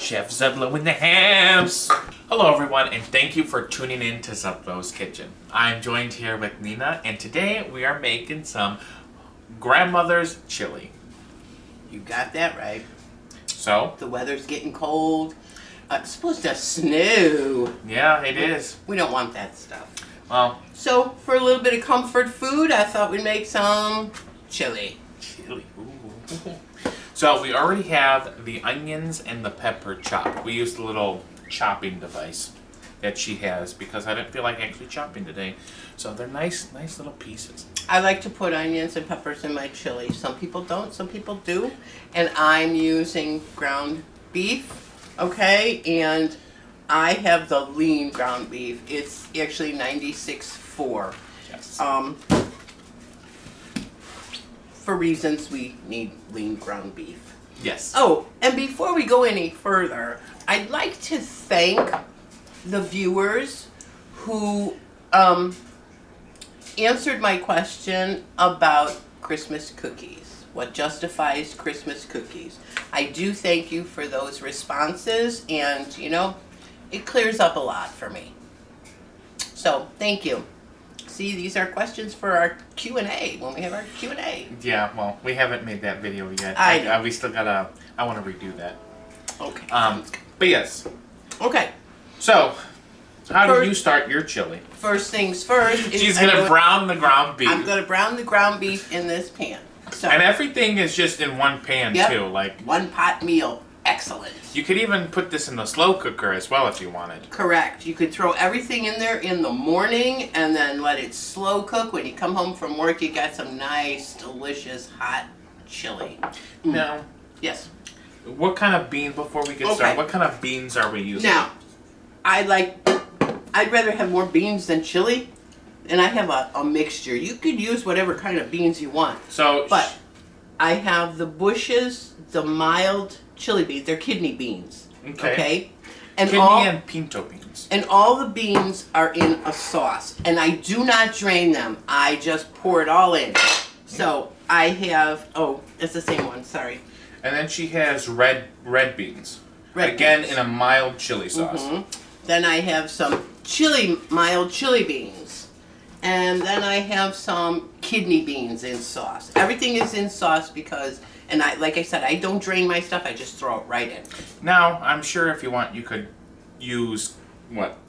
Chef Zeblo in the house. Hello everyone, and thank you for tuning in to Zeblo's Kitchen. I'm joined here with Nina, and today we are making some grandmother's chili. You got that right. So? The weather's getting cold. It's supposed to snow. Yeah, it is. We don't want that stuff. Well, So, for a little bit of comfort food, I thought we'd make some chili. chili. Ooh. So we already have the onions and the pepper chopped. We used a little chopping device that she has because I didn't feel like actually chopping today. So they're nice little pieces. I like to put onions and peppers in my chili. Some people don't, some people do. And I'm using ground beef, okay? And I have the lean ground beef. It's actually 96.4. Yes. For reasons we need lean ground beef. Yes. Oh, and before we go any further, I'd like to thank the viewers who answered my question about Christmas cookies. What justifies Christmas cookies? I do thank you for those responses, and you know, it clears up a lot for me. So, thank you. See, these are questions for our Q&A, when we have our Q&A. Yeah, well, we haven't made that video yet. I know. We still gotta, I want to redo that. Okay. But yes. Okay. So, how do First- you start your chili? First things first. is She's I'm gonna brown the ground beef. I'm going to brown the ground beef in this pan. So, And everything is just in one pan Yep. too. Like, one pot meal. Excellent. you could even put this in the slow cooker as well if you wanted. Correct. You could throw everything in there in the morning and then let it slow cook. When you come home from work, you got some nice, delicious, hot chili. Now, Yes. what kind of beans, before we get Okay. started, what kind of beans are we using? Now, I'd rather have more beans than chili, and I have a mixture. You could use whatever kind of beans you want. So, But I have the Bush's, the mild chili beans. They're kidney beans. Okay. And kidney all and pinto beans. and all the beans are in a sauce. And I do not drain them. I just pour it all in. So I have it's the same one, sorry. And then she has red beans. Red Again, beans. in a mild chili sauce. Mhm. Then I have some mild chili beans. And then I have some kidney beans in sauce. Everything is in sauce because, and like I said, I don't drain my stuff, I just throw it right in. Now, I'm sure if you want, you could use,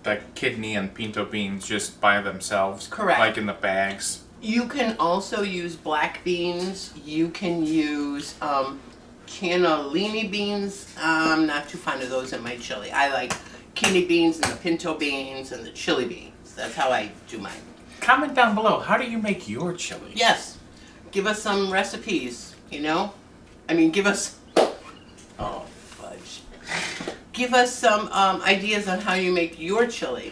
the kidney and pinto beans just by themselves. Correct. Like in the bags. You can also use black beans. You can use cannellini beans. I'm not too fond of those in my chili. I like kidney beans and the pinto beans and the chili beans. That's how I do mine. Comment down below, how do you make your chili? Yes. Give us some recipes, you know? I mean, give us... Oh, fudge. Give us some ideas on how you make your chili.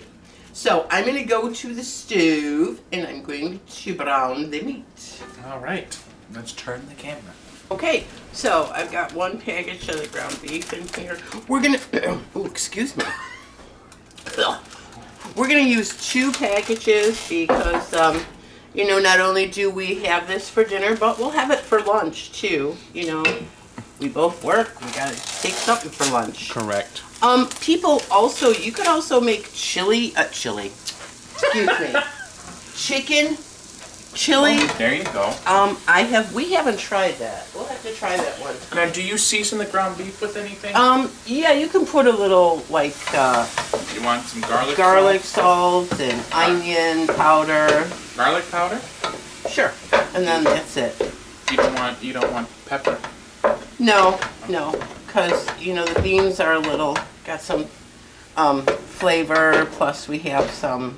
So, I'm going to go to the stove, and I'm going to brown the meat. Alright, let's turn the camera. Okay, so I've got one package of the ground beef in here. We're going to... Oh, excuse me. We're going to use 2 packages because, you know, not only do we have this for dinner, but we'll have it for lunch, too. You know, we both work. We got to take something for lunch. Correct. People also, you could also make chili, excuse me, chicken chili. Oh, there you go. We haven't tried that. We'll have to try that one time. Now, do you season the ground beef with anything? Yeah, you can put a little, like, You want some garlic salt and onion powder. Garlic powder? Sure. And then that's it. You don't want pepper? No, because, you know, the beans are got some flavor, plus we have some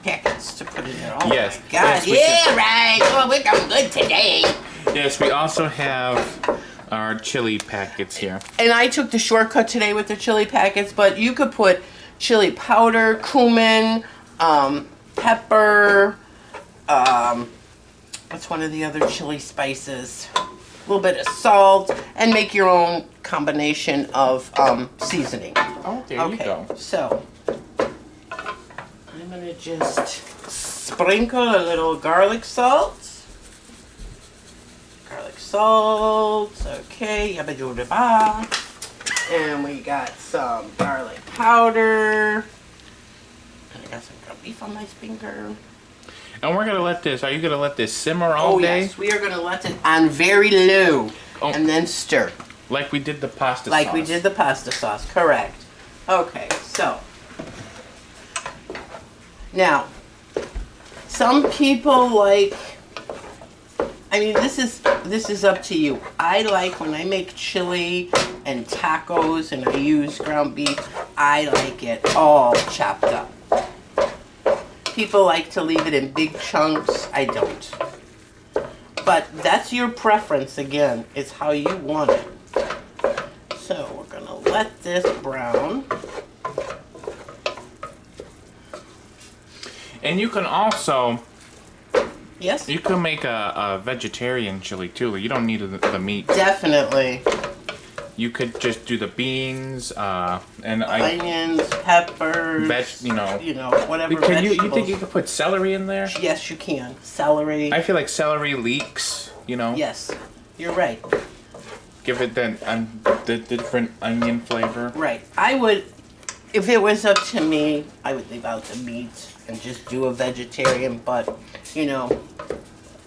packets to put in there. Oh Yes. my God, Yes, we yeah, right. Oh, we're going good today. Yes, we also have our chili packets here. And I took the shortcut today with the chili packets, but you could put chili powder, cumin, pepper, what's one of the other chili spices? A little bit of salt, and make your own combination of seasoning. Oh, there you go. So I'm gonna just sprinkle a little garlic salt. Garlic garlic salt. Okay, yabba doo ba. And we got some garlic powder. And I got some ground beef on my finger. And we're gonna let this. Are you gonna let this simmer all day? Yes, we are gonna let it on very low and then stir. Like we did the pasta sauce. Like we did the pasta sauce, correct. Okay, so now some people like, I mean, this is up to you. I like when I make chili and tacos and I use ground beef, I like it all chopped up. People like to leave it in big chunks. I don't. But that's your preference again. It's how you want it. So we're gonna let this brown. And you can also, Yes? you can make a vegetarian chili too. You don't need the meat. Definitely. You could just do the beans and Onions, peppers. you know, whatever Can you vegetables. think you could put celery in there? Yes, you can. Celery. I feel like celery leeks. You know. Yes, you're right. Give it the different onion flavor. Right. I would, if it was up to me, I would leave out the meat and just do a vegetarian. But,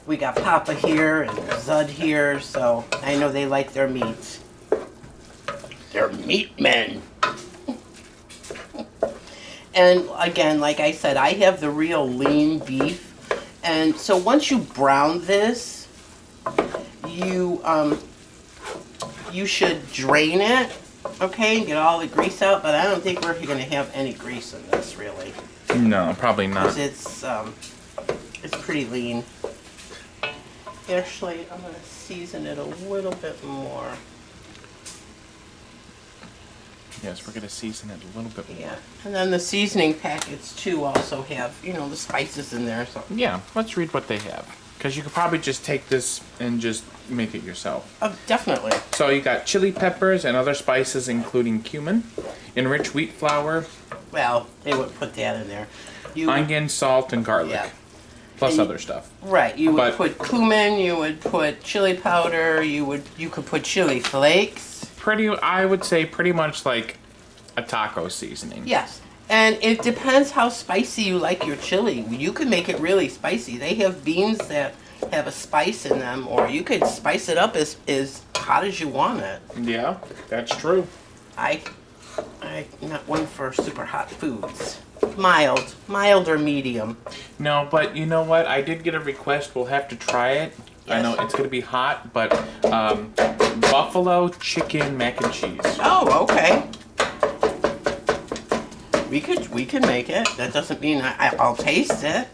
we got Papa here and Zud here, so I know they like their meat. They're meat men. And again, like I said, I have the real lean beef. And so once you brown this, you should drain it, okay, and get all the grease out, but I don't think we're going to have any grease in this, really. No, probably not. 'Cause it's pretty lean. Actually, I'm going to season it a little bit more. Yes, we're gonna season it a little bit more. Yeah, and then the seasoning packets too also have, the spices in there. So Yeah, let's read what they have. Because you could probably just take this and just make it yourself. definitely. So you got chili peppers and other spices including cumin, enriched wheat flour, Well, they would put that in there. onion, salt, and garlic. Yeah. Plus And- other stuff. Right, you would But- put cumin, you would put chili powder, you could put chili flakes. I would say pretty much like a taco seasoning. Yes, and it depends how spicy you like your chili. You could make it really spicy. They have beans that have a spice in them, or you could spice it up as hot as you want it. Yeah, that's true. I'm not one for super hot foods. Mild or medium. No, but you know what? I did get a request. We'll have to try it. I Yes. know it's gonna be hot, but buffalo chicken mac and cheese. Oh, okay. We could make it. That doesn't mean I'll taste it.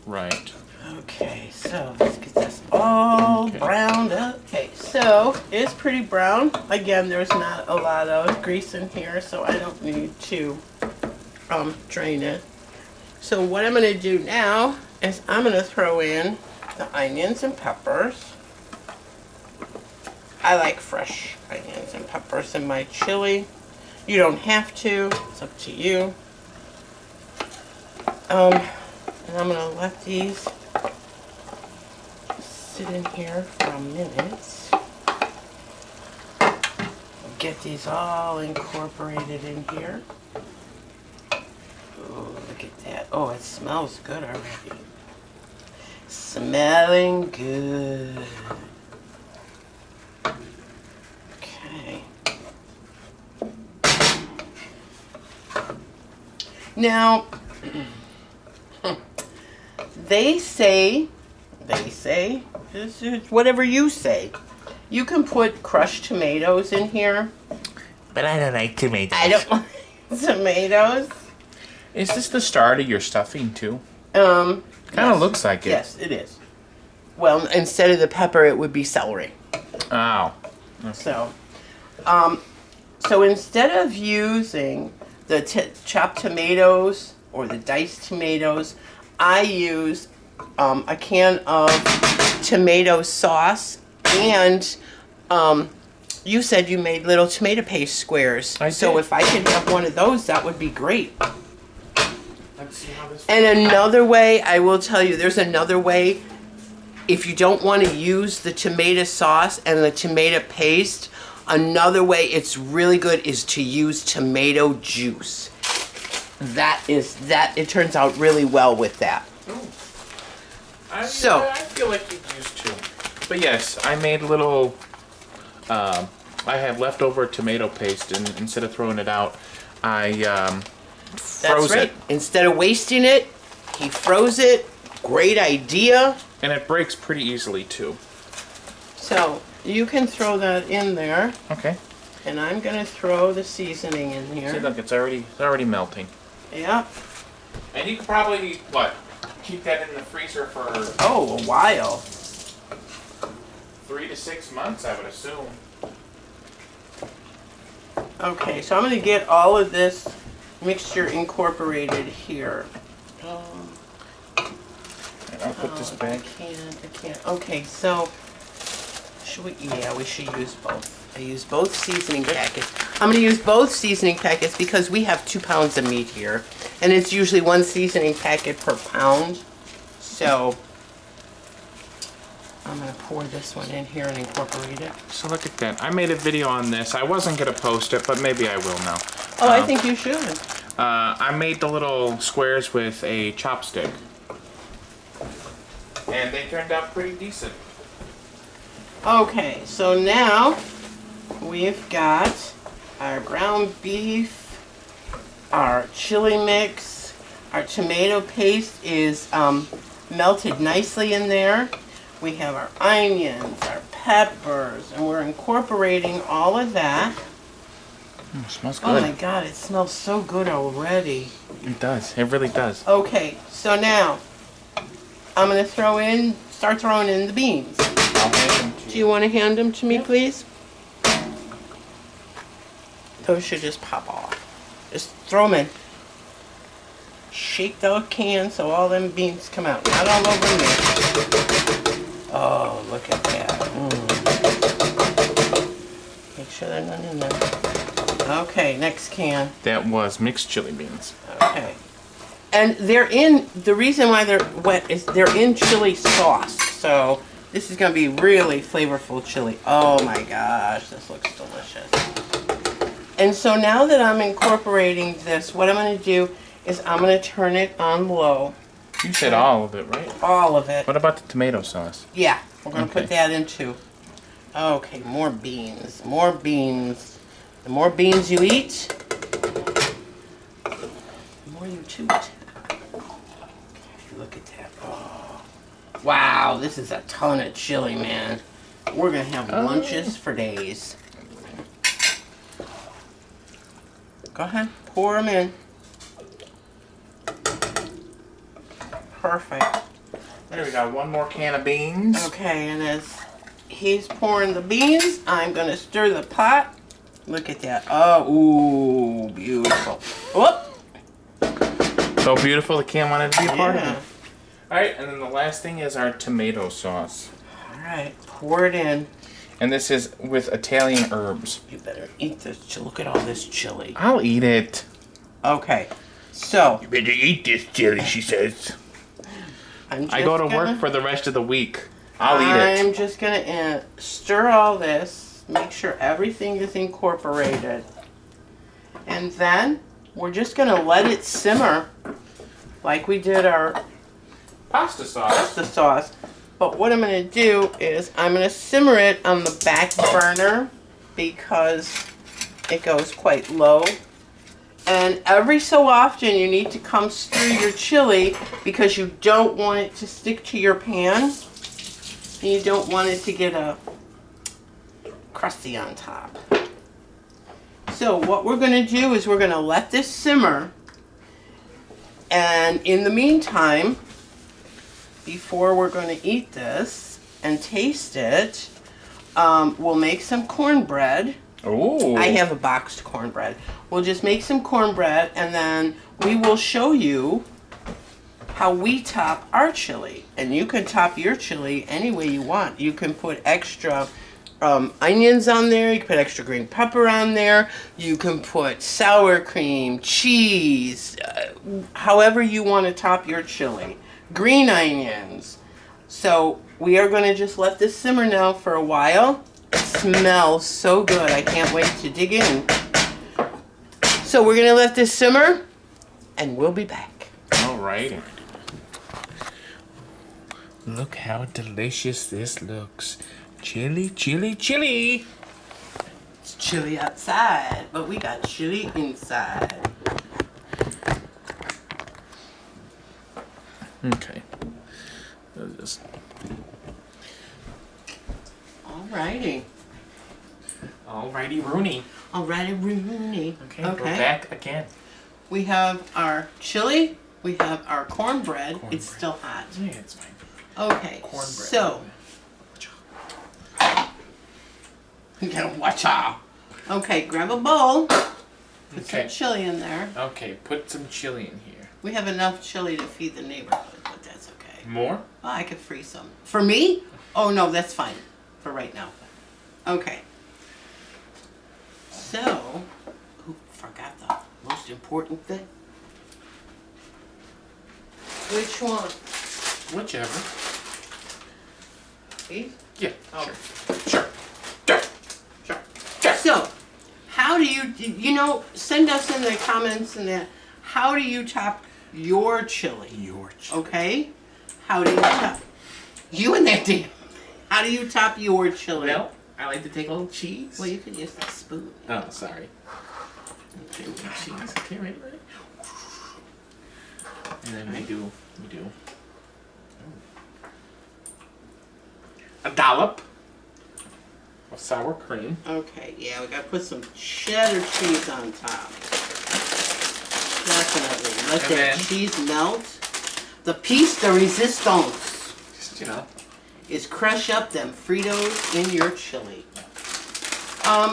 Right. Okay, so let's get this all Okay. browned up. Okay, so it's pretty brown. Again, there's not a lot of grease in here, so I don't need to drain it. So what I'm gonna do now is I'm gonna throw in the onions and peppers. I like fresh onions and peppers in my chili. You don't have to, it's up to you. And I'm gonna let these sit in here for a minute. Get these all incorporated in here. Oh, look at that. Oh, it smells good already. Smelling good. Okay. Now, they say, this is whatever you say. You can put crushed tomatoes in here. But I don't like tomatoes. I don't like tomatoes. Is this the start of your stuffing too? Kind Kind of looks like it. Yes, it is. Well, instead of the pepper, it would be celery. Oh. So, so instead of using the chopped tomatoes or the diced tomatoes, I use a can of tomato sauce, and you said you made little tomato paste squares. I So did. if I could have one of those, that would be great. Let's see how this. And another way, I will tell you, there's another way if you don't want to use the tomato sauce and the tomato paste, another way it's really good is to use tomato juice. It turns out really well with that. I feel like you've used two. But yes, I made a little, I had leftover tomato paste, and instead of throwing it out, I froze That's right. it. Instead of wasting it, he froze it. Great idea. And it breaks pretty easily too. So you can throw that in there, Okay. and I'm gonna throw the seasoning in See, here. look, it's already melting. Yeah. And you can probably, keep that in the freezer for Oh, a while. 3 to 6 months, I would assume. Okay, so I'm gonna get all of this mixture incorporated here. And I'll put this back. I can't. Okay, so should we? Yeah, we should use both. I use both seasoning packets. I'm gonna use both seasoning packets because we have 2 pounds of meat here, and it's usually 1 seasoning packet per pound. So I'm gonna pour this one in here and incorporate it. So look at that. I made a video on this. I wasn't gonna post it, but maybe I will now. Oh, I think you should. I made the little squares with a chopstick. And they turned out pretty decent. Okay, so now we've got our ground beef, our chili mix, our tomato paste is melted nicely in there. We have our onions, our peppers, and we're incorporating all of that. It smells Oh good. my God, it smells so good already. It does. It really does. Okay, so now I'm gonna start throwing in the beans. I'll hand them to Do you want to hand them to me, please? Those should just pop off. Just throw them in. Shake the can so all them beans come out. Not all over me. Oh, look at that. Make sure they're not in there. Okay, next can. That was mixed chili beans. Okay. And the reason why they're wet is they're in chili sauce. So this is going to be really flavorful chili. Oh my gosh, this looks delicious. And so now that I'm incorporating this, what I'm going to do is I'm going to turn it on low. You said all of it, right? All of it. What about the tomato sauce? Yeah, we're going to Okay. put that in too. Okay, more beans. More beans. The more beans you eat, the more you toot. Look at that. Oh. Wow, this is a ton of chili, man. We're going to have lunches for days. Go ahead, pour them in. Perfect. There we go. One more can of beans. Okay, and as he's pouring the beans, I'm going to stir the pot. Look at that. Oh, ooh, beautiful. Whoop. So beautiful, the can wanted to be a part of Yeah. it. Alright, and then the last thing is our tomato sauce. All right, pour it in. And this is with Italian herbs. You better eat this. Look at all this chili. I'll eat it. Okay, so You better eat this chili, she says. I go to work for the rest of the week. I'll eat it. I'm just gonna stir all this, make sure everything is incorporated, and then we're just gonna let it simmer like we did our Pasta sauce. pasta sauce. But what I'm gonna do is I'm gonna simmer it on the back burner because it goes quite low. And every so often you need to come stir your chili because you don't want it to stick to your pan. And you don't want it to get a crusty on top. So what we're going to do is we're going to let this simmer. And in the meantime, before we're going to eat this and taste it, we'll make some cornbread. Ooh. I have a boxed cornbread. We'll just make some cornbread and then we will show you how we top our chili. And you can top your chili any way you want. You can put extra onions on there. You can put extra green pepper on there. You can put sour cream, cheese, however you want to top your chili. Green onions. So we are going to just let this simmer now for a while. It smells so good. I can't wait to dig in. So we're going to let this simmer, and we'll be back. All right. Look how delicious this looks. Chili, chili, chili. It's chilly outside, but we got chili inside. Okay. Just... Alrighty. Alrighty, Rooney. Alrighty, Rooney. Okay, we're back again. We have our chili. We have our cornbread. Cornbread. It's still hot. Yeah, it's fine. Okay, Cornbread. so you gotta watch out. Okay, grab a bowl. Put Okay. some chili in there. Okay, put some chili in here. We have enough chili to feed the neighborhood, but that's okay. More? Oh, I could freeze some. For me? Oh no, that's fine. For right now. Okay. So, forgot the most important thing. Which one? Whichever. These? Yeah. Oh. Sure. Sure. Sure. So, how do you send us in the comments and that, how do you top your chili? Your chili. Okay? How do you top? You and that damn. How do you top your chili? Well, I like to take a little cheese. Well, you can use that spoon. Oh, sorry. Okay, a little cheese. Okay, ready? And then we do a dollop of sour cream. Okay, yeah, we gotta put some cheddar cheese on top. Definitely. Let And that then- cheese melt. The piece de resistance Just, is crush up them Fritos in your chili.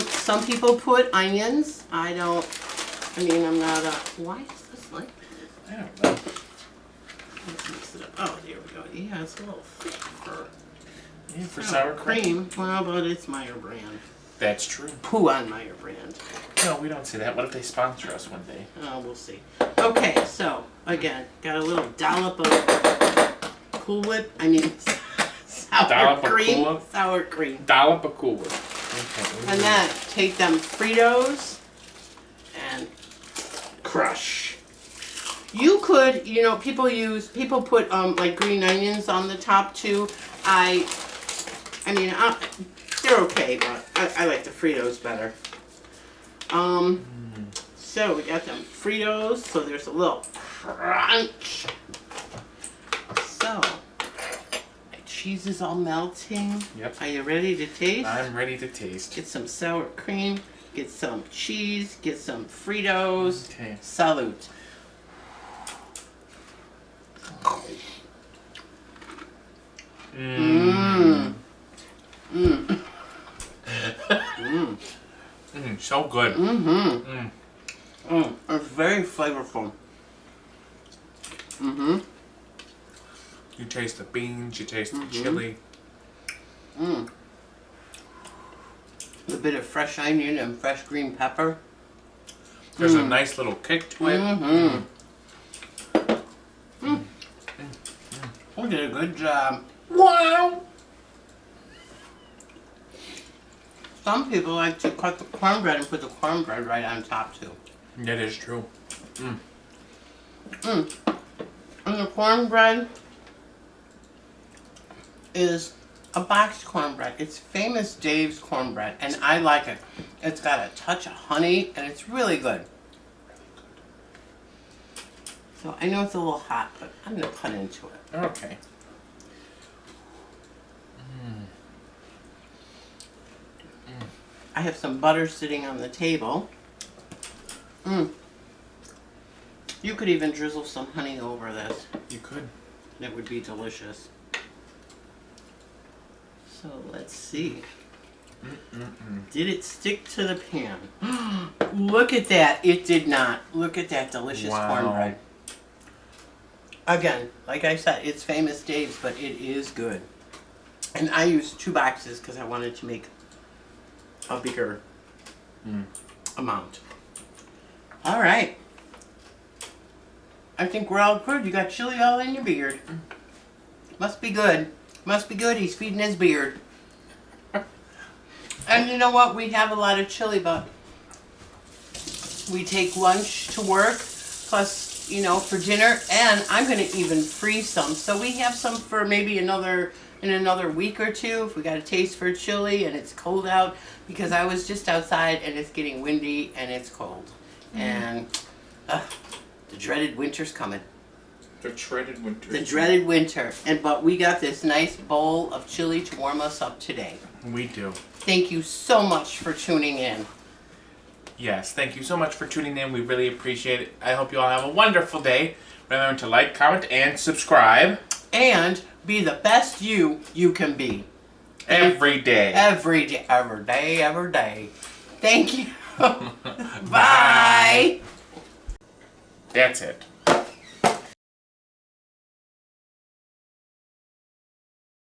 Some people put onions. I'm not a, why is this like this? I don't know. Let's mix it up. Oh, there we go. Yeah, it's a little thick for Yeah, for sour cream. Well, but it's Meyer brand. That's true. Poo on Meyer brand. No, we don't say that. What if they sponsor us one day? Oh, we'll see. Okay, so again, got a little dollop of Cool Whip. Sour Dollop of cream. Cool Whip? Sour cream. Dollop of Cool Whip. Okay. And then take them Fritos and crush. You could, people put like green onions on the top too. They're okay, but I like the Fritos better. So we got them Fritos, so there's a little crunch. So, my cheese is all melting. Yep. Are you ready to taste? I'm ready to taste. Get some sour cream, get some cheese, get some Fritos. Okay. Salute. Mmm. Mmm. So good. Mm-hmm. It's very flavorful. Mm-hmm. You taste the beans, you taste the chili. Mm. A bit of fresh onion and fresh green pepper. There's a nice little kick to it. Mm-hmm. We did a good job. Wow! Some people like to cut the cornbread and put the cornbread right on top too. That is true. And the cornbread is a boxed cornbread. It's Famous Dave's cornbread, and I like it. It's got a touch of honey, and it's really good. So I know it's a little hot, but I'm gonna cut into it. Okay. I have some butter sitting on the table. You could even drizzle some honey over this. You could. It would be delicious. So let's see. Did it stick to the pan? Look at that. It did not. Look at that delicious Wow. cornbread. Again, like I said, it's Famous Dave's, but it is good. And I used 2 boxes because I wanted to make a bigger amount. All right. I think we're all good. You got chili all in your beard. Must be good. Must be good. He's feeding his beard. And you know what? We have a lot of chili, but we take lunch to work, plus, you know, for dinner, and I'm going to even freeze some. So we have some for maybe in another week or two if we got a taste for chili and it's cold out, because I was just outside and it's getting windy and it's cold. And the dreaded winter's coming. The dreaded winter. The dreaded winter. But we got this nice bowl of chili to warm us up today. We do. Thank you so much for tuning in. Yes, thank you so much for tuning in. We really appreciate it. I hope you all have a wonderful day. Remember to like, comment, and subscribe. And be the best you can be. Every day. Every day, every day. Thank you. Bye. That's it.